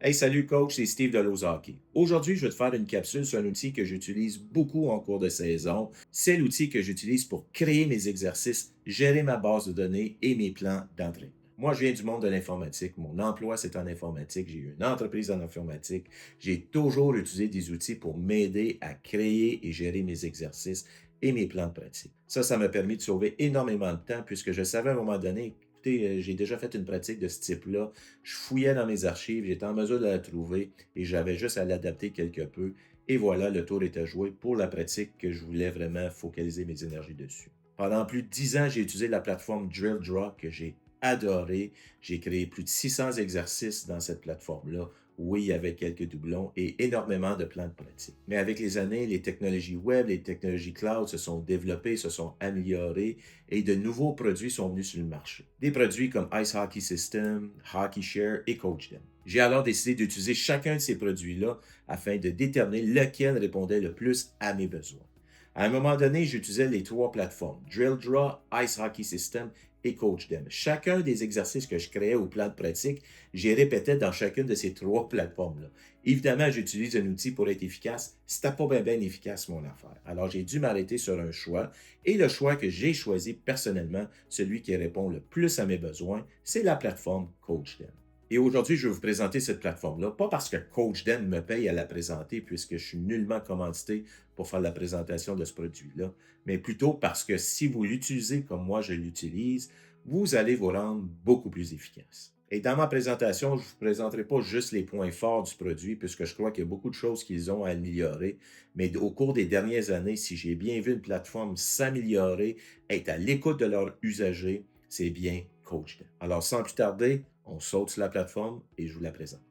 Hey, salut coach, c'est Steve de Hockey. Aujourd'hui, je vais te faire une capsule sur un outil que j'utilise beaucoup en cours de saison. C'est l'outil que j'utilise pour créer mes exercices, gérer ma base de données et mes plans d'entraînement. Moi, je viens du monde de l'informatique. Mon emploi, c'est en informatique. J'ai eu une entreprise en informatique. J'ai toujours utilisé des outils pour m'aider à créer et gérer mes exercices et mes plans de pratique. Ça m'a permis de sauver énormément de temps puisque je savais à un moment donné, écoutez, j'ai déjà fait une pratique de ce type-là. Je fouillais dans mes archives, j'étais en mesure de la trouver et j'avais juste à l'adapter quelque peu. Et voilà, le tour était joué pour la pratique que je voulais vraiment focaliser mes énergies dessus. Pendant plus de 10 ans, j'ai utilisé la plateforme DrillDraw que j'ai adorée. J'ai créé plus de 600 exercices dans cette plateforme-là. Oui, il y avait quelques doublons et énormément de plans de pratique. Mais avec les années, les technologies web, les technologies cloud se sont développées, se sont améliorées et de nouveaux produits sont venus sur le marché. Des produits comme Ice Hockey System, Hockey Share et CoachDem. J'ai alors décidé d'utiliser chacun de ces produits-là afin de déterminer lequel répondait le plus à mes besoins. À un moment donné, j'utilisais les trois plateformes, DrillDraw, Ice Hockey System et CoachDem. Chacun des exercices que je créais au plan de pratique, j'y répétais dans chacune de ces trois plateformes-là. Évidemment, j'utilise un outil pour être efficace. C'était pas bien efficace, mon affaire. Alors, j'ai dû m'arrêter sur un choix. Et le choix que j'ai choisi personnellement, celui qui répond le plus à mes besoins, c'est la plateforme CoachDem. Et aujourd'hui, je vais vous présenter cette plateforme-là, pas parce que CoachDem me paye à la présenter, puisque je suis nullement commandité pour faire la présentation de ce produit-là, mais plutôt parce que si vous l'utilisez comme moi je l'utilise, vous allez vous rendre beaucoup plus efficace. Et dans ma présentation, je ne vous présenterai pas juste les points forts du produit, puisque je crois qu'il y a beaucoup de choses qu'ils ont à améliorer, mais au cours des dernières années, si j'ai bien vu une plateforme s'améliorer, être à l'écoute de leurs usagers, c'est bien CoachDem. Alors, sans plus tarder, on saute sur la plateforme et je vous la présente.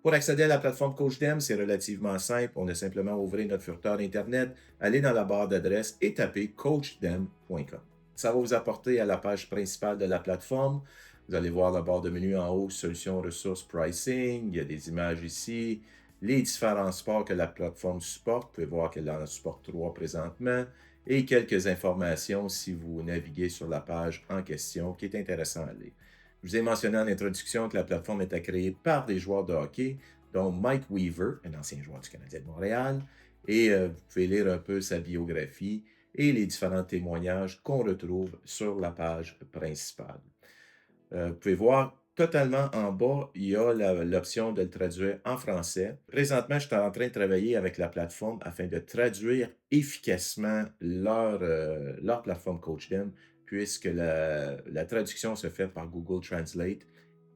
Pour accéder à la plateforme CoachDem, c'est relativement simple. On a simplement à ouvrir notre furteur Internet, aller dans la barre d'adresse et taper coachdem.com. Ça va vous apporter à la page principale de la plateforme. Vous allez voir la barre de menu en haut, solutions, ressources, pricing. Il y a des images ici, les différents sports que la plateforme supporte. Vous pouvez voir qu'elle en supporte 3 présentement et quelques informations si vous naviguez sur la page en question qui est intéressant à lire. Je vous ai mentionné en introduction que la plateforme était créée par des joueurs de hockey, dont Mike Weaver, un ancien joueur du Canadien de Montréal, et vous pouvez lire un peu sa biographie et les différents témoignages qu'on retrouve sur la page principale. Vous pouvez voir totalement en bas, il y a l'option de le traduire en français. Présentement, je suis en train de travailler avec la plateforme afin de traduire efficacement leur plateforme CoachDem, puisque la traduction se fait par Google Translate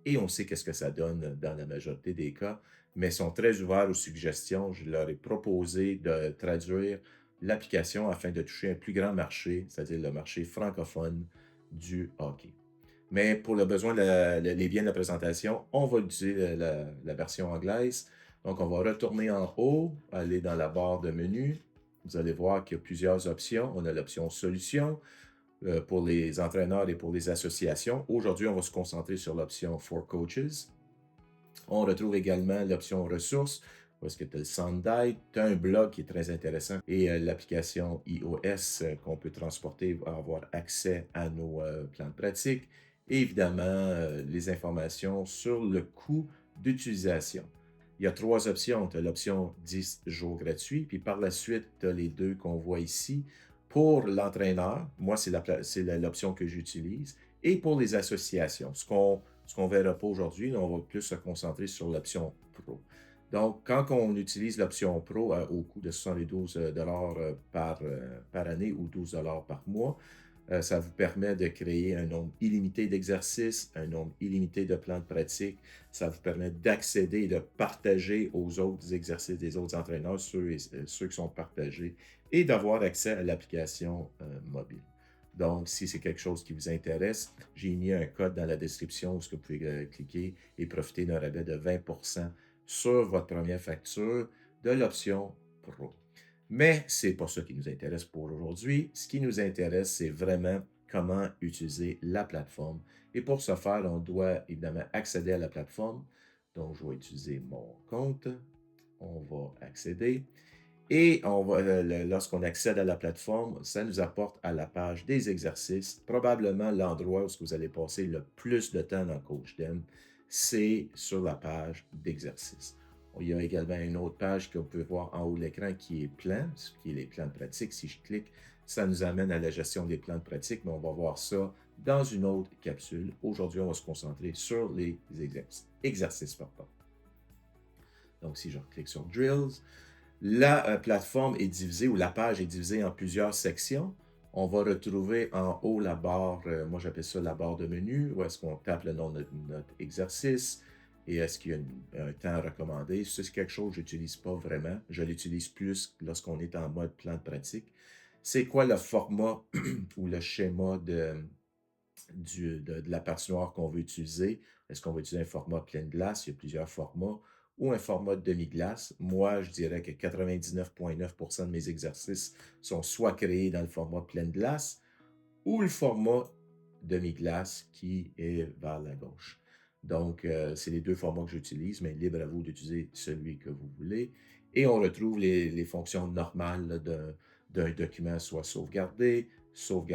et on sait qu'est-ce que ça donne dans la majorité des cas, mais ils sont très ouverts aux suggestions. Je leur ai proposé de traduire l'application afin de toucher un plus grand marché, c'est-à-dire le marché francophone du hockey. Mais pour le besoin les biens de la présentation, on va utiliser la version anglaise. Donc, on va retourner en haut, aller dans la barre de menu. Vous allez voir qu'il y a plusieurs options. On a l'option solution pour les entraîneurs et pour les associations. Aujourd'hui, on va se concentrer sur l'option for coaches. On retrouve également l'option ressources, où est-ce que tu as le Sundial, tu as un blog qui est très intéressant et l'application iOS qu'on peut transporter va avoir accès à nos plans de pratique et évidemment les informations sur le coût d'utilisation. Il y a 3 options. Tu as l'option 10 jours gratuits, puis par la suite, tu as les deux qu'on voit ici. Pour l'entraîneur, moi, c'est l'option que j'utilise. Et pour les associations, ce qu'on verra pas aujourd'hui, on va plus se concentrer sur l'option Pro. Donc, quand on utilise l'option Pro au coût de 72 par année ou 12 par mois, ça vous permet de créer un nombre illimité d'exercices, un nombre illimité de plans de pratique. Ça vous permet d'accéder et de partager aux autres exercices des autres entraîneurs, ceux qui sont partagés, et d'avoir accès à l'application mobile. Donc, si c'est quelque chose qui vous intéresse, j'ai mis un code dans la description où vous pouvez cliquer et profiter d'un rabais de 20 sur votre première facture de l'option Pro. Mais ce n'est pas ça qui nous intéresse pour aujourd'hui. Ce qui nous intéresse, c'est vraiment comment utiliser la plateforme. Et pour ce faire, on doit évidemment accéder à la plateforme. Donc, je vais utiliser mon compte. On va accéder. Et lorsqu'on accède à la plateforme, ça nous apporte à la page des exercices. Probablement l'endroit où vous allez passer le plus de temps dans CoachDem, c'est sur la page d'exercices. Il y a également une autre page qu'on peut voir en haut de l'écran qui est plan, ce qui est les plans de pratique. Si je clique, ça nous amène à la gestion des plans de pratique, mais on va voir ça dans une autre capsule. Aujourd'hui, on va se concentrer sur les exercices. Donc, si je clique sur Drills, la plateforme est divisée ou la page est divisée en plusieurs sections. On va retrouver en haut la barre, moi j'appelle ça la barre de menu, où est-ce qu'on tape le nom de notre exercice et est-ce qu'il y a un temps recommandé. Ça, c'est quelque chose que je n'utilise pas vraiment. Je l'utilise plus lorsqu'on est en mode plan de pratique. C'est quoi le format ou le schéma de la patinoire qu'on veut utiliser? Est-ce qu'on veut utiliser un format pleine glace? Il y a plusieurs formats. Ou un format de demi-glace. Moi, je dirais que 99,9% de mes exercices sont soit créés dans le format pleine glace ou le format demi-glace qui est vers la gauche. Donc, c'est les deux formats que j'utilise, mais libre à vous d'utiliser celui que vous voulez. Et on retrouve les fonctions normales d'un document, soit sauvegarder sous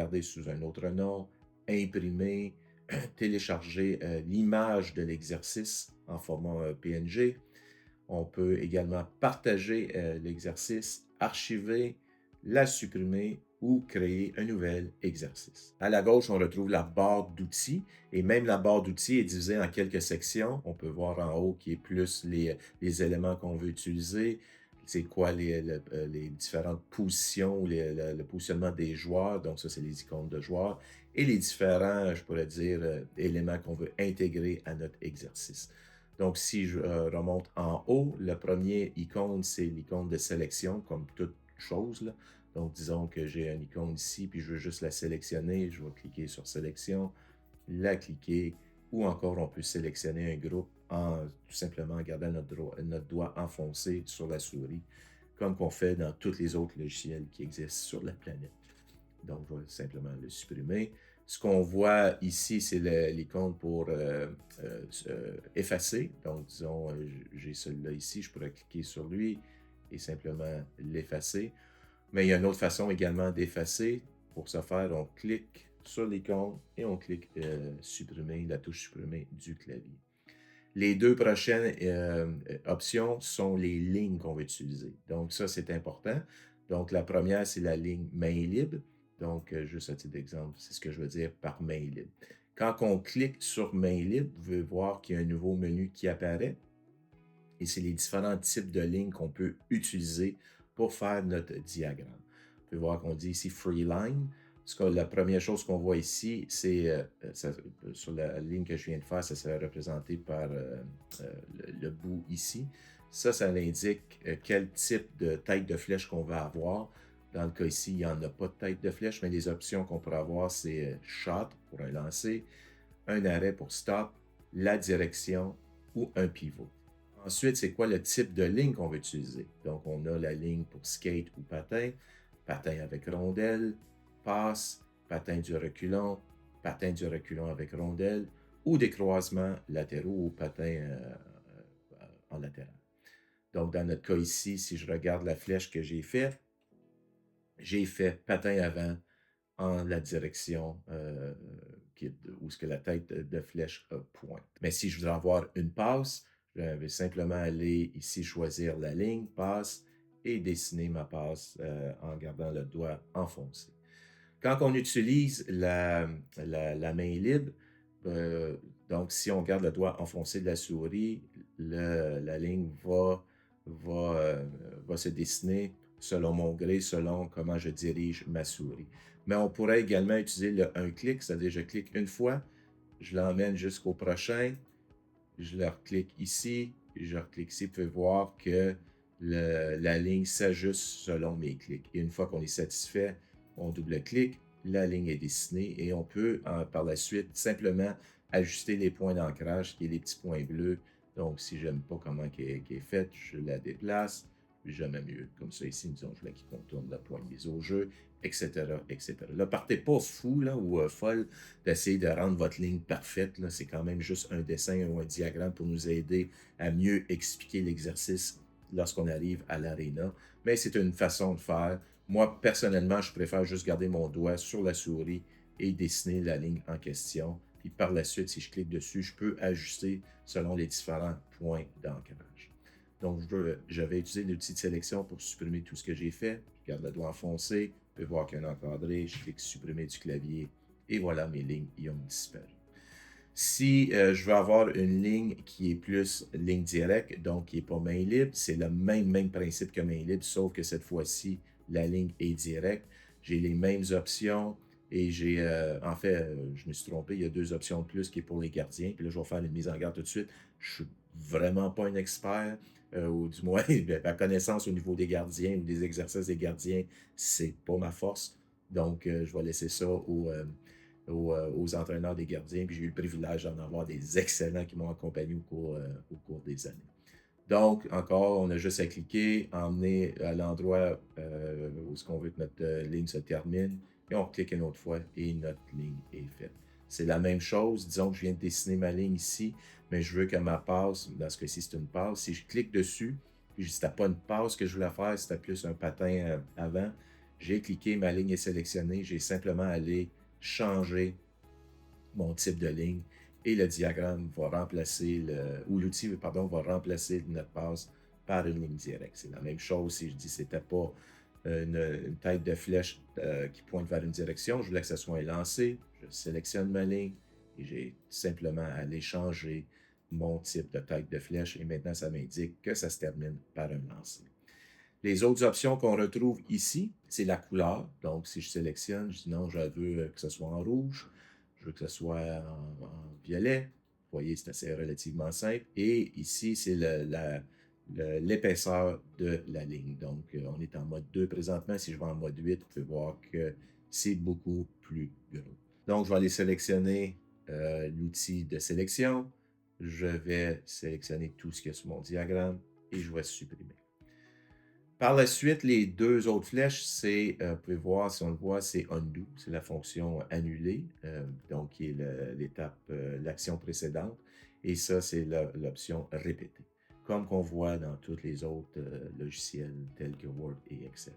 un autre nom, imprimer, télécharger l'image de l'exercice en format PNG. On peut également partager l'exercice, archiver, la supprimer ou créer un nouvel exercice. À la gauche, on retrouve la barre d'outils et même la barre d'outils est divisée en quelques sections. On peut voir en haut qui est plus les éléments qu'on veut utiliser, c'est quoi les différentes positions ou le positionnement des joueurs. Donc ça, c'est les icônes de joueurs et les différents, je pourrais dire, éléments qu'on veut intégrer à notre exercice. Donc, si je remonte en haut, le premier icône, c'est l'icône de sélection, comme toute chose, là. Donc, disons que j'ai une icône ici, puis je veux juste la sélectionner. Je vais cliquer sur Sélection, la cliquer, ou encore on peut sélectionner un groupe tout simplement en gardant notre doigt enfoncé sur la souris, comme qu'on fait dans tous les autres logiciels qui existent sur la planète. Donc, je vais simplement le supprimer. Ce qu'on voit ici, c'est l'icône pour effacer. Donc, disons, j'ai celui-là ici, je pourrais cliquer sur lui et simplement l'effacer. Mais il y a une autre façon également d'effacer. Pour ce faire, on clique sur l'icône et on clique supprimer, la touche supprimer du clavier. Les deux prochaines options sont les lignes qu'on va utiliser. Donc, ça, c'est important. Donc, la première, c'est la ligne main libre. Donc, juste à titre d'exemple, c'est ce que je veux dire par main libre. Quand on clique sur main libre, vous pouvez voir qu'il y a un nouveau menu qui apparaît. Et c'est les différents types de lignes qu'on peut utiliser pour faire notre diagramme. Vous pouvez voir qu'on dit ici Free Line. La première chose qu'on voit ici, c'est sur la ligne que je viens de faire, ça sera représenté par le bout ici. Ça indique quel type de tête de flèche qu'on va avoir. Dans le cas ici, il n'y en a pas de tête de flèche, mais les options qu'on pourrait avoir, c'est Shot pour un lancer, un arrêt pour stop, la direction ou un pivot. Ensuite, c'est quoi le type de ligne qu'on va utiliser? Donc, on a la ligne pour skate ou patin, patin avec rondelle, passe, patin du reculon avec rondelle, ou des croisements latéraux ou patin en latéral. Donc, dans notre cas ici, si je regarde la flèche que j'ai fait patin avant en la direction où ce que la tête de flèche pointe. Mais si je voudrais avoir une passe, je vais simplement aller ici choisir la ligne, passe, et dessiner ma passe en gardant le doigt enfoncé. Quand on utilise la main libre, donc si on garde le doigt enfoncé de la souris, la ligne va se dessiner selon mon gré, selon comment je dirige ma souris. Mais on pourrait également utiliser le un clic, c'est-à-dire je clique une fois, je l'emmène jusqu'au prochain, je le reclique ici, je reclique ici, vous pouvez voir que la ligne s'ajuste selon mes clics. Et une fois qu'on est satisfait, on double-clique, la ligne est dessinée et on peut par la suite simplement ajuster les points d'ancrage, qui est les petits points bleus. Donc, si je n'aime pas comment elle est faite, je la déplace, puis je mets mieux. Comme ça, ici, disons, je voulais qu'il contourne la pointe mise au jeu, etc., etc. Là, partez pas fou là, ou folle d'essayer de rendre votre ligne parfaite. C'est quand même juste un dessin ou un diagramme pour nous aider à mieux expliquer l'exercice lorsqu'on arrive à l'aréna. Mais c'est une façon de faire. Moi, personnellement, je préfère juste garder mon doigt sur la souris et dessiner la ligne en question. Puis par la suite, si je clique dessus, je peux ajuster selon les différents points d'ancrage. Donc, je vais utiliser l'outil de sélection pour supprimer tout ce que j'ai fait. Je garde le doigt enfoncé, je peux voir qu'il y a un encadré, je clique supprimer du clavier et voilà, mes lignes y ont disparu. Si je veux avoir une ligne qui est plus ligne directe, donc qui n'est pas main libre, c'est le même principe que main libre, sauf que cette fois-ci, la ligne est directe. J'ai les mêmes options et j'ai, en fait, je me suis trompé, il y a 2 options de plus qui est pour les gardiens. Puis là, je vais faire une mise en garde tout de suite. Je suis vraiment pas un expert, ou du moins, ma connaissance au niveau des gardiens ou des exercices des gardiens, c'est pas ma force. Donc, je vais laisser ça aux entraîneurs des gardiens. Puis j'ai eu le privilège d'en avoir des excellents qui m'ont accompagné au cours des années. Donc, encore, on a juste à cliquer, emmener à l'endroit où ce qu'on veut que notre ligne se termine, et on clique une autre fois et notre ligne est faite. C'est la même chose. Disons que je viens de dessiner ma ligne ici, mais je veux que ma passe, dans ce cas-ci, c'est une passe. Si je clique dessus, puis c'était pas une passe que je voulais faire, c'était plus un patin avant, j'ai cliqué, ma ligne est sélectionnée, j'ai simplement à aller changer mon type de ligne et le diagramme va remplacer ou l'outil, pardon, va remplacer notre passe par une ligne directe. C'est la même chose si je dis que c'était pas une tête de flèche qui pointe vers une direction, je voulais que ça soit un lancé, je sélectionne ma ligne et j'ai simplement à aller changer mon type de tête de flèche et maintenant ça m'indique que ça se termine par un lancé. Les autres options qu'on retrouve ici, c'est la couleur. Donc, si je sélectionne, je dis non, je veux que ce soit en rouge, je veux que ce soit en violet. Vous voyez, c'est assez relativement simple. Et ici, c'est l'épaisseur de la ligne. Donc, on est en mode 2 présentement. Si je vais en mode 8, vous pouvez voir que c'est beaucoup plus gros. Donc, je vais aller sélectionner l'outil de sélection. Je vais sélectionner tout ce qu'il y a sur mon diagramme et je vais supprimer. Par la suite, les 2 autres flèches, c'est, vous pouvez voir, si on le voit, c'est undo, c'est la fonction annuler, donc qui est l'étape, l'action précédente. Et ça, c'est l'option répéter, comme qu'on voit dans tous les autres logiciels tels que Word et Excel.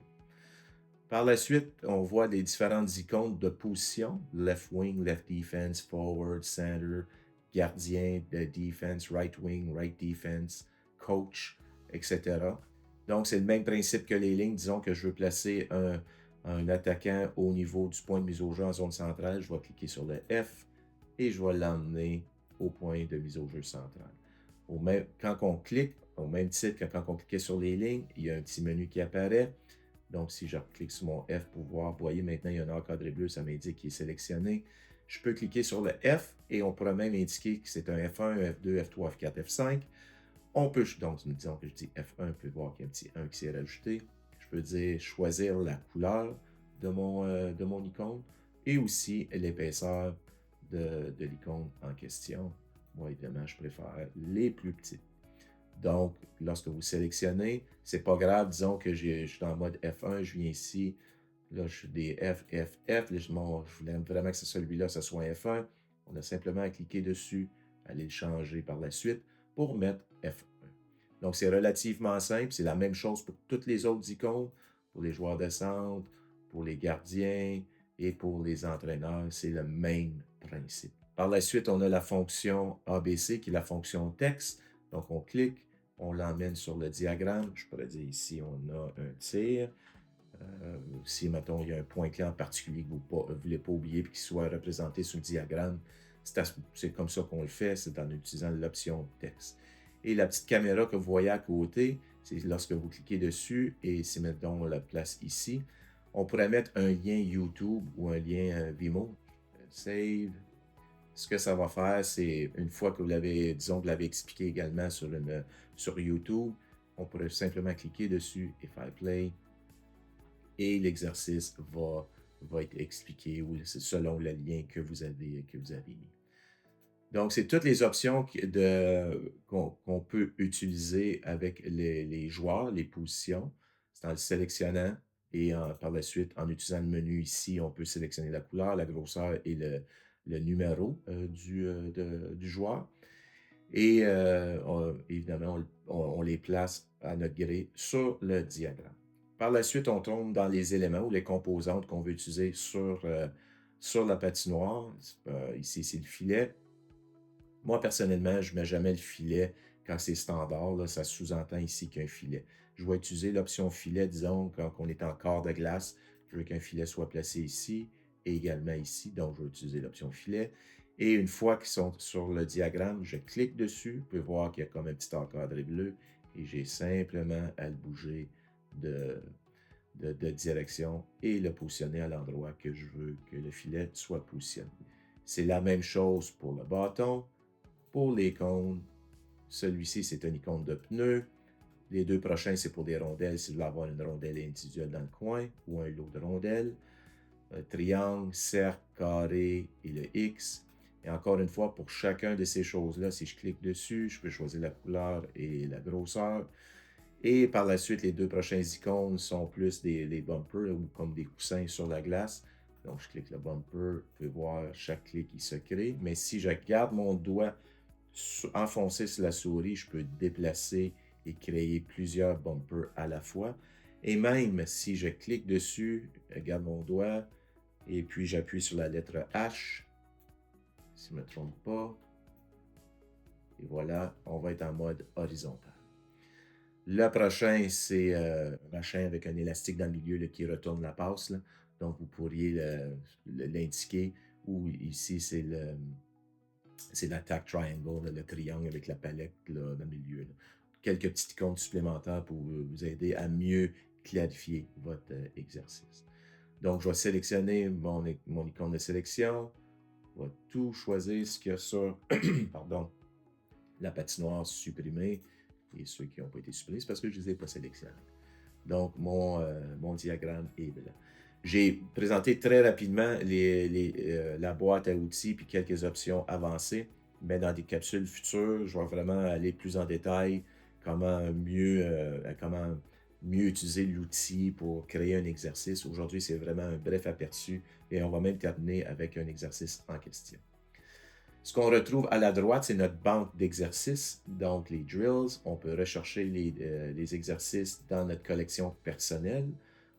Par la suite, on voit les différentes icônes de position, left wing, left defense, forward, center, gardien de defense, right wing, right defense, coach, etc. Donc, c'est le même principe que les lignes. Disons que je veux placer un attaquant au niveau du point de mise au jeu en zone centrale. Je vais cliquer sur le F et je vais l'emmener au point de mise au jeu central. Quand on clique, au même titre que quand on cliquait sur les lignes, il y a un petit menu qui apparaît. Donc, si je clique sur mon F pour voir, vous voyez maintenant, il y a un encadré bleu, ça m'indique qu'il est sélectionné. Je peux cliquer sur le F et on pourra même indiquer que c'est un F1, un F2, F3, F4, F5. On peut, donc, disons que je dis F1, vous pouvez voir qu'il y a un petit 1 qui s'est rajouté. Je peux dire choisir la couleur de mon icône et aussi l'épaisseur de l'icône en question. Moi, évidemment, je préfère les plus petites. Donc, lorsque vous sélectionnez, c'est pas grave, disons que je suis en mode F1, je viens ici, là, je suis des F, F, F, là, je voulais vraiment que celui-là, ce soit un F1. On a simplement à cliquer dessus, aller le changer par la suite pour mettre F1. Donc, c'est relativement simple, c'est la même chose pour toutes les autres icônes, pour les joueurs de centre, pour les gardiens et pour les entraîneurs, c'est le même principe. Par la suite, on a la fonction ABC qui est la fonction texte. Donc, on clique, on l'emmène sur le diagramme. Je pourrais dire ici, on a un tir. Si, mettons, il y a un point clé en particulier que vous ne voulez pas oublier et qu'il soit représenté sur le diagramme, c'est comme ça qu'on le fait, c'est en utilisant l'option texte. Et la petite caméra que vous voyez à côté, c'est lorsque vous cliquez dessus et si, mettons, on la place ici, on pourrait mettre un lien YouTube ou un lien Vimeo. Save. Ce que ça va faire, c'est une fois que vous l'avez, disons, vous l'avez expliqué également sur YouTube, on pourrait simplement cliquer dessus et faire play. Et l'exercice va être expliqué selon le lien que vous avez mis. Donc, c'est toutes les options qu'on peut utiliser avec les joueurs, les positions. C'est en le sélectionnant et par la suite, en utilisant le menu ici, on peut sélectionner la couleur, la grosseur et le numéro du joueur. Et évidemment, on les place à notre gré sur le diagramme. Par la suite, on tombe dans les éléments ou les composantes qu'on veut utiliser sur la patinoire. Ici, c'est le filet. Moi, personnellement, je ne mets jamais le filet quand c'est standard. Là, ça sous-entend ici qu'il y a un filet. Je vais utiliser l'option filet, disons, quand on est en quart de glace. Je veux qu'un filet soit placé ici et également ici. Donc, je vais utiliser l'option filet. Et une fois qu'ils sont sur le diagramme, je clique dessus. Vous pouvez voir qu'il y a comme un petit encadré bleu. Et j'ai simplement à le bouger de direction et le positionner à l'endroit que je veux que le filet soit positionné. C'est la même chose pour le bâton. Pour les cônes, celui-ci, c'est une icône de pneu. Les deux prochains, c'est pour des rondelles, si vous voulez avoir une rondelle individuelle dans le coin ou un lot de rondelles. Un triangle, cercle, carré et le X. Et encore une fois, pour chacun de ces choses-là, si je clique dessus, je peux choisir la couleur et la grosseur. Et par la suite, les deux prochaines icônes sont plus des bumpers ou comme des coussins sur la glace. Donc, je clique le bumper, vous pouvez voir chaque clé qui se crée. Mais si je garde mon doigt enfoncé sur la souris, je peux déplacer et créer plusieurs bumpers à la fois. Et même si je clique dessus, je garde mon doigt et puis j'appuie sur la lettre H, si je ne me trompe pas. Et voilà, on va être en mode horizontal. Le prochain, c'est un machin avec un élastique dans le milieu là, qui retourne la passe. Là. Donc, vous pourriez l'indiquer. Ou ici, c'est l'attack triangle, là, le triangle avec la palette là, dans le milieu. Là. Quelques petites icônes supplémentaires pour vous aider à mieux clarifier votre exercice. Donc, je vais sélectionner mon icône de sélection. Je vais tout choisir ce qu'il y a sur pardon, la patinoire supprimée. Et ceux qui n'ont pas été supprimés, c'est parce que je ne les ai pas sélectionnés. Donc, mon diagramme est blanc. J'ai présenté très rapidement la boîte à outils puis quelques options avancées. Mais dans des capsules futures, je vais vraiment aller plus en détail comment mieux utiliser l'outil pour créer un exercice. Aujourd'hui, c'est vraiment un bref aperçu et on va même terminer avec un exercice en question. Ce qu'on retrouve à la droite, c'est notre banque d'exercices, donc les drills. On peut rechercher les exercices dans notre collection personnelle.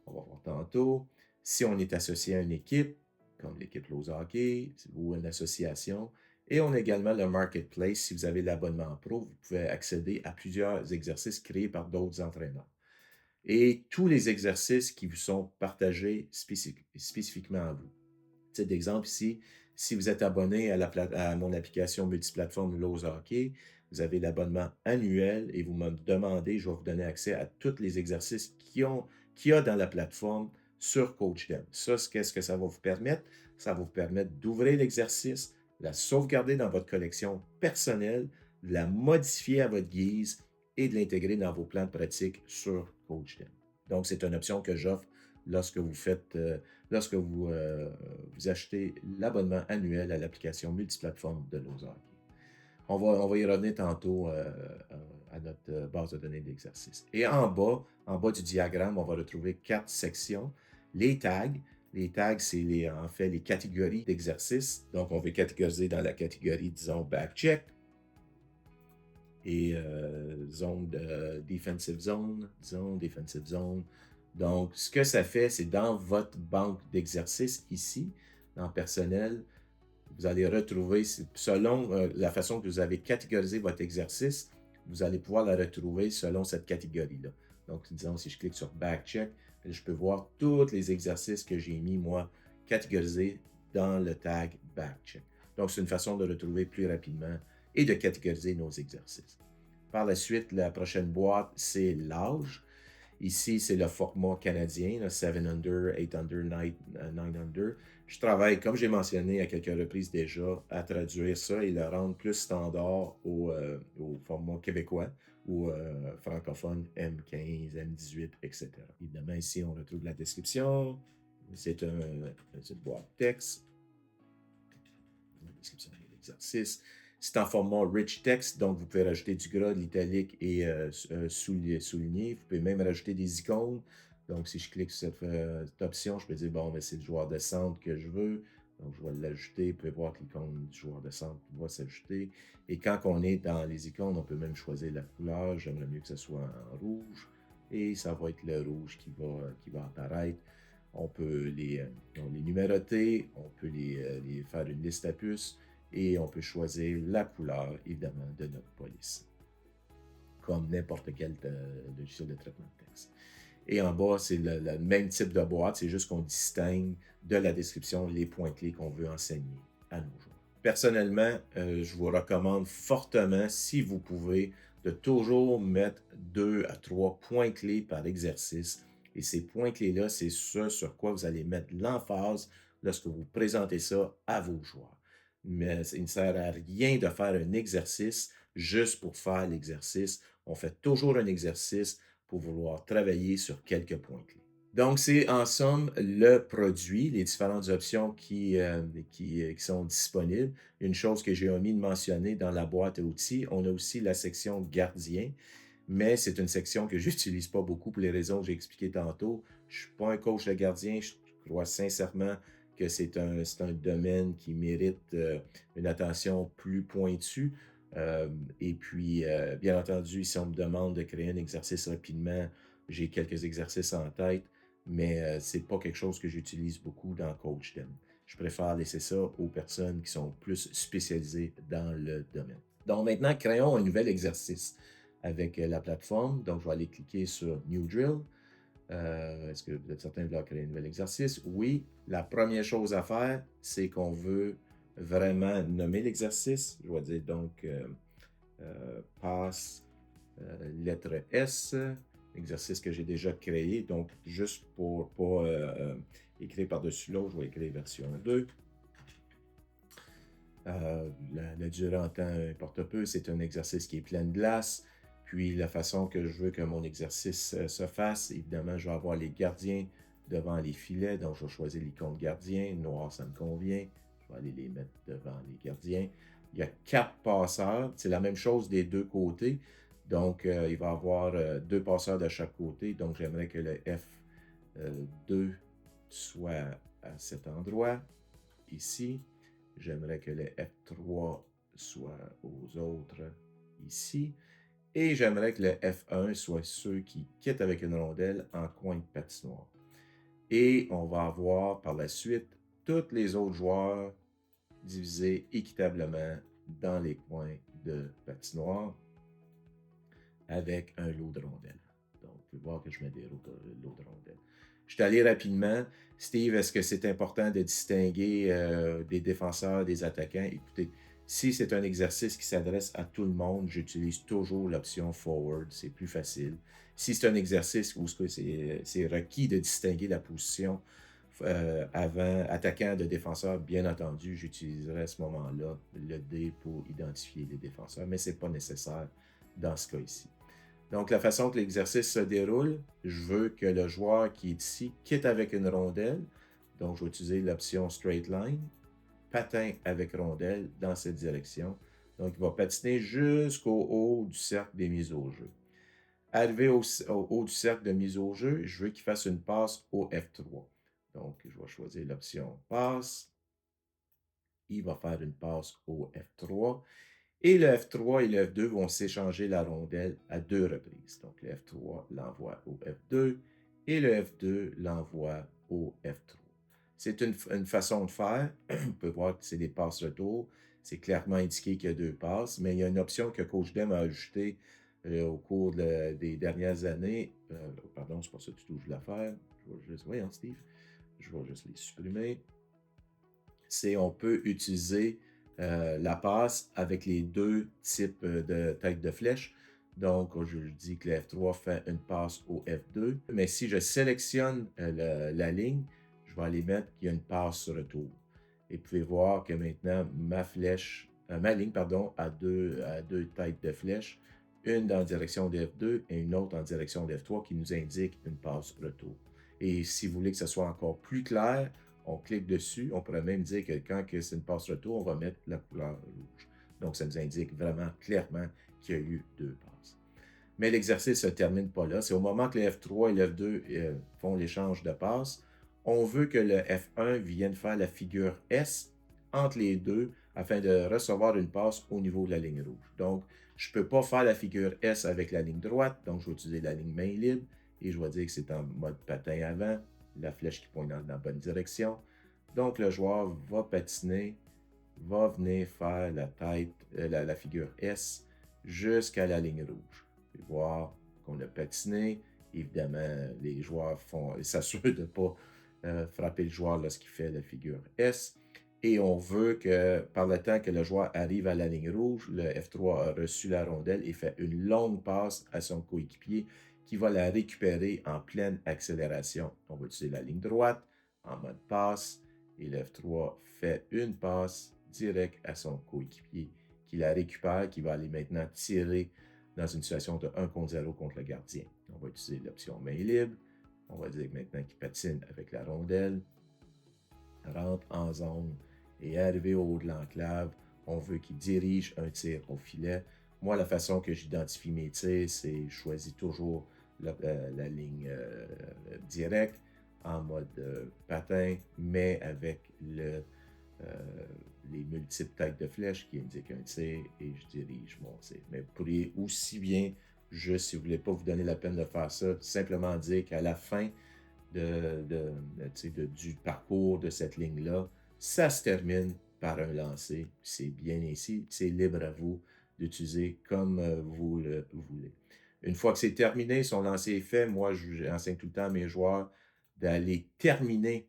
On va voir tantôt. Si on est associé à une équipe, comme l'équipe Lowe's Hockey ou une association, et on a également le Marketplace. Si vous avez l'abonnement pro, vous pouvez accéder à plusieurs exercices créés par d'autres entraîneurs. Et tous les exercices qui vous sont partagés spécifiquement à vous. Titre d'exemple ici, si vous êtes abonné à mon application multiplateforme Lowe's Hockey, vous avez l'abonnement annuel et vous me demandez, je vais vous donner accès à tous les exercices qu'il y a dans la plateforme sur CoachDem. Ça, qu'est-ce que ça va vous permettre? Ça va vous permettre d'ouvrir l'exercice, la sauvegarder dans votre collection personnelle, de la modifier à votre guise et de l'intégrer dans vos plans de pratique sur CoachDem. Donc, c'est une option que j'offre lorsque vous achetez l'abonnement annuel à l'application multiplateforme de Lowe's Hockey. On va y revenir tantôt à notre base de données d'exercice. Et en bas du diagramme, on va retrouver 4 sections. Les tags. Les tags, c'est en fait les catégories d'exercices. Donc, on veut catégoriser dans la catégorie, disons, back check et defensive zone, disons, defensive zone. Donc, ce que ça fait, c'est dans votre banque d'exercices ici, dans personnel, vous allez retrouver, selon la façon que vous avez catégorisé votre exercice, vous allez pouvoir la retrouver selon cette catégorie-là. Donc, disons, si je clique sur Backcheck, je peux voir tous les exercices que j'ai mis, moi, catégorisés dans le tag Backcheck. Donc, c'est une façon de retrouver plus rapidement et de catégoriser nos exercices. Par la suite, la prochaine boîte, c'est l'âge. Ici, c'est le format canadien, 7 under, 8 under, 9 under. Je travaille, comme j'ai mentionné à quelques reprises déjà, à traduire ça et le rendre plus standard au format québécois ou francophone M15, M18, etc. Évidemment, ici, on retrouve la description. C'est une boîte texte. La description de l'exercice. C'est en format rich text, donc vous pouvez rajouter du gras, de l'italique et souligner. Vous pouvez même rajouter des icônes. Donc, si je clique sur cette option, je peux dire, bon, c'est le joueur de centre que je veux. Donc, je vais l'ajouter. Vous pouvez voir que l'icône du joueur de centre va s'ajouter. Et quand on est dans les icônes, on peut même choisir la couleur. J'aimerais mieux que ce soit en rouge. Et ça va être le rouge qui va apparaître. On peut les numéroter, on peut les faire une liste à puces et on peut choisir la couleur, évidemment, de notre police, comme n'importe quel logiciel de traitement de texte. Et en bas, c'est le même type de boîte, c'est juste qu'on distingue de la description les points clés qu'on veut enseigner à nos joueurs. Personnellement, je vous recommande fortement, si vous pouvez, de toujours mettre 2 à 3 points clés par exercice. Et ces points clés-là, c'est ce sur quoi vous allez mettre l'emphase lorsque vous présentez ça à vos joueurs. Mais il ne sert à rien de faire un exercice juste pour faire l'exercice. On fait toujours un exercice pour vouloir travailler sur quelques points clés. Donc, c'est en somme le produit, les différentes options qui sont disponibles. Une chose que j'ai omis de mentionner dans la boîte à outils, on a aussi la section gardien, mais c'est une section que j'utilise pas beaucoup pour les raisons que j'ai expliquées tantôt. Je suis pas un coach de gardien, je crois sincèrement que c'est un domaine qui mérite une attention plus pointue. Et puis, bien entendu, si on me demande de créer un exercice rapidement, j'ai quelques exercices en tête, mais c'est pas quelque chose que j'utilise beaucoup dans CoachDem. Je préfère laisser ça aux personnes qui sont plus spécialisées dans le domaine. Donc maintenant, créons un nouvel exercice avec la plateforme. Donc, je vais aller cliquer sur New Drill. Est-ce que vous êtes certain de vouloir créer un nouvel exercice? Oui. La première chose à faire, c'est qu'on veut vraiment nommer l'exercice. Je vais dire donc passe lettre S, exercice que j'ai déjà créé. Donc, juste pour pas écrire par-dessus l'autre, je vais écrire version 2. La durée en temps importe peu, c'est un exercice qui est plein de glace. Puis la façon que je veux que mon exercice se fasse, évidemment, je vais avoir les gardiens devant les filets. Donc, je vais choisir l'icône gardien. Noir, ça me convient. Je vais aller les mettre devant les gardiens. Il y a 4 passeurs. C'est la même chose des deux côtés. Donc, il va y avoir 2 passeurs de chaque côté. Donc, j'aimerais que le F2 soit à cet endroit, ici. J'aimerais que le F3 soit aux autres ici. Et j'aimerais que le F1 soit ceux qui quittent avec une rondelle en coin de patinoire. Et on va avoir par la suite tous les autres joueurs divisés équitablement dans les coins de patinoire avec un lot de rondelles. Donc, vous pouvez voir que je mets des lots de rondelles. Je suis allé rapidement. Steve, est-ce que c'est important de distinguer des défenseurs, des attaquants? Écoutez, si c'est un exercice qui s'adresse à tout le monde, j'utilise toujours l'option forward, c'est plus facile. Si c'est un exercice où c'est requis de distinguer la position avant attaquant de défenseur, bien entendu, j'utiliserai à ce moment-là le D pour identifier les défenseurs, mais ce n'est pas nécessaire dans ce cas ici. Donc, la façon que l'exercice se déroule, je veux que le joueur qui est ici quitte avec une rondelle. Donc, je vais utiliser l'option Straight Line, patin avec rondelle dans cette direction. Donc, il va patiner jusqu'au haut du cercle des mises au jeu. Arrivé au haut du cercle de mise au jeu, je veux qu'il fasse une passe au F3. Donc, je vais choisir l'option passe. Il va faire une passe au F3. Et le F3 et le F2 vont s'échanger la rondelle à 2 reprises. Donc, le F3 l'envoie au F2 et le F2 l'envoie au F3. C'est une façon de faire. On peut voir que c'est des passes-retour. C'est clairement indiqué qu'il y a 2 passes, mais il y a une option que CoachDem a ajoutée au cours des dernières années. Pardon, c'est pas ça du tout que je voulais faire. Je vais juste, voyons Steve, je vais juste les supprimer. C'est on peut utiliser la passe avec les 2 types de têtes de flèche. Donc, je dis que le F3 fait une passe au F2. Mais si je sélectionne la ligne, je vais aller mettre qu'il y a une passe retour. Et vous pouvez voir que maintenant, ma ligne, a deux têtes de flèche. Une dans la direction de F2 et une autre en direction de F3 qui nous indique une passe retour. Et si vous voulez que ce soit encore plus clair, on clique dessus. On pourrait même dire que quand c'est une passe retour, on va mettre la couleur rouge. Donc, ça nous indique vraiment clairement qu'il y a eu 2 passes. Mais l'exercice ne se termine pas là. C'est au moment que le F3 et le F2 font l'échange de passes, On veut que le F1 vienne faire la figure S entre les deux afin de recevoir une passe au niveau de la ligne rouge. Donc, je ne peux pas faire la figure S avec la ligne droite, donc je vais utiliser la ligne main libre et je vais dire que c'est en mode patin avant, la flèche qui pointe dans la bonne direction. Donc, le joueur va patiner, va venir faire la tête, la figure S jusqu'à la ligne rouge. Vous pouvez voir qu'on a patiné. Évidemment, les joueurs s'assurent de ne pas frapper le joueur lorsqu'il fait la figure S. Et on veut que, par le temps que le joueur arrive à la ligne rouge, le F3 a reçu la rondelle et fait une longue passe à son coéquipier qui va la récupérer en pleine accélération. On va utiliser la ligne droite en mode passe et le F3 fait une passe directe à son coéquipier qui la récupère, qui va aller maintenant tirer dans une situation de 1 contre 0 contre le gardien. On va utiliser l'option main libre. On va dire maintenant qu'il patine avec la rondelle, rentre en zone et arrivé au haut de l'enclave, on veut qu'il dirige un tir au filet. Moi, la façon que j'identifie mes tirs, c'est je choisis toujours la ligne directe en mode patin, mais avec les multiples têtes de flèche qui indiquent un tir et je dirige mon tir. Mais vous pourriez aussi bien, juste si vous ne voulez pas vous donner la peine de faire ça, simplement dire qu'à la fin du parcours de cette ligne-là, ça se termine par un lancer. C'est bien ainsi, c'est libre à vous d'utiliser comme vous le voulez. Une fois que c'est terminé, son lancer est fait, moi j'enseigne tout le temps à mes joueurs d'aller terminer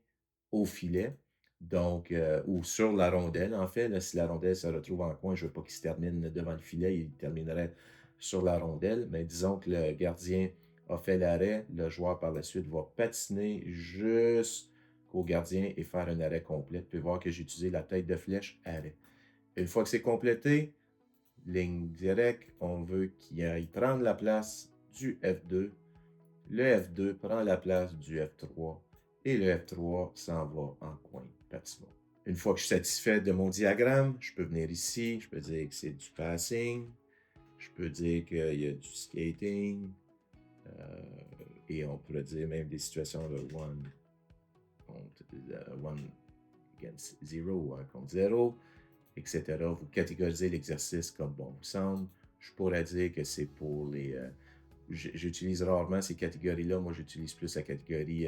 au filet. Donc, ou sur la rondelle, en fait. Là, si la rondelle se retrouve en coin, je ne veux pas qu'il se termine devant le filet, il terminerait sur la rondelle. Mais disons que le gardien a fait l'arrêt, le joueur par la suite va patiner jusqu'au gardien et faire un arrêt complet. Vous pouvez voir que j'ai utilisé la tête de flèche, arrêt. Une fois que c'est complété, ligne directe, on veut qu'il aille prendre la place du F2. Le F2 prend la place du F3 et le F3 s'en va en coin patinoire. Une fois que je suis satisfait de mon diagramme, je peux venir ici, je peux dire que c'est du passing, je peux dire qu'il y a du skating, et on pourrait dire même des situations de one against zero ou 1 contre 0, etc. Vous catégorisez l'exercice comme bon vous semble. Je pourrais dire que c'est pour les... j'utilise rarement ces catégories-là. Moi, j'utilise plus la catégorie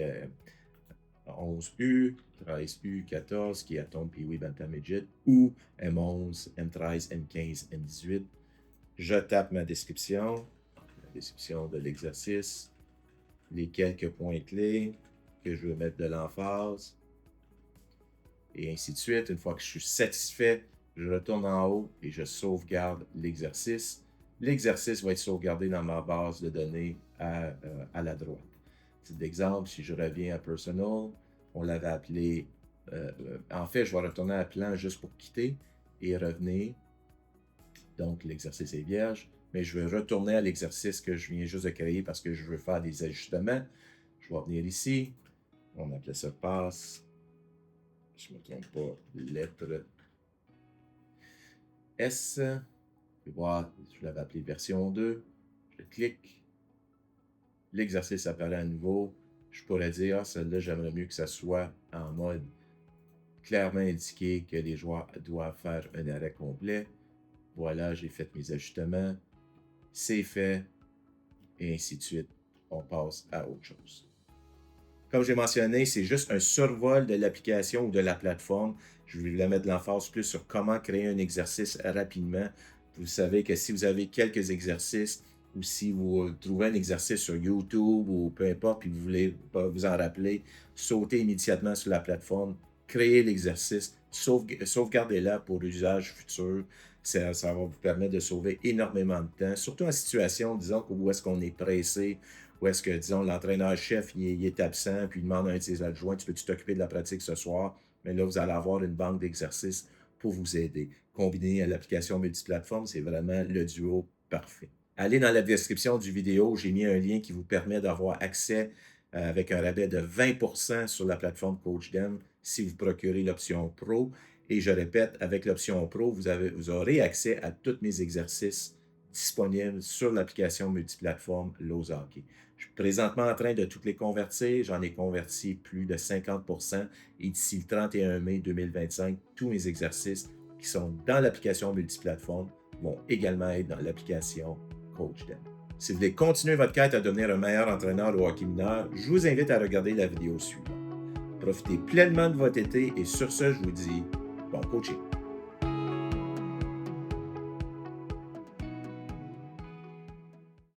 11U, 13U, 14, qui est Atom, Pee-Wee, Bantam, Midget, ou M11, M13, M15, M18. Je tape ma description, la description de l'exercice, les quelques points clés que je veux mettre de l'emphase, et ainsi de suite. Une fois que je suis satisfait, je retourne en haut et je sauvegarde l'exercice. L'exercice va être sauvegardé dans ma base de données à la droite. C'est d'exemple, si je reviens à Personal, on l'avait appelé... en fait, je vais retourner à plan juste pour quitter et revenir. Donc, l'exercice est vierge, mais je vais retourner à l'exercice que je viens juste de créer parce que je veux faire des ajustements. Je vais venir ici. On appelait ça passe. Je ne me trompe pas. Lettre S. Vous pouvez voir, je l'avais appelé version 2. Je clique. L'exercice apparaît à nouveau. Je pourrais dire, ah, celle-là, j'aimerais mieux que ça soit en mode clairement indiqué que les joueurs doivent faire un arrêt complet. Voilà, j'ai fait mes ajustements. C'est fait. Et ainsi de suite. On passe à autre chose. Comme j'ai mentionné, c'est juste un survol de l'application ou de la plateforme. Je vais mettre l'emphase plus sur comment créer un exercice rapidement. Vous savez que si vous avez quelques exercices ou si vous trouvez un exercice sur YouTube ou peu importe, puis vous voulez pas vous en rappeler, sautez immédiatement sur la plateforme, créez l'exercice, sauvegardez-la pour l'usage futur. Ça va vous permettre de sauver énormément de temps, surtout en situation, disons, où est-ce qu'on est pressé, où est-ce que, disons, l'entraîneur-chef, il est absent, puis il demande à un de ses adjoints, tu peux-tu t'occuper de la pratique ce soir? Mais là, vous allez avoir une banque d'exercices pour vous aider. Combiné à l'application multiplateforme, c'est vraiment le duo parfait. Allez dans la description du vidéo, j'ai mis un lien qui vous permet d'avoir accès avec un rabais de 20% sur la plateforme CoachDem si vous procurez l'option Pro. Et je répète, avec l'option Pro, vous aurez accès à tous mes exercices disponibles sur l'application multiplateforme Lowe's Hockey. Je suis présentement en train de toutes les convertir. J'en ai converti plus de 50% et d'ici le 31 mai 2025, tous mes exercices qui sont dans l'application multiplateforme vont également être dans l'application CoachDem. Si vous voulez continuer votre quête à devenir un meilleur entraîneur au hockey mineur, je vous invite à regarder la vidéo suivante. Profitez pleinement de votre été et sur ce, je vous dis bon coaching.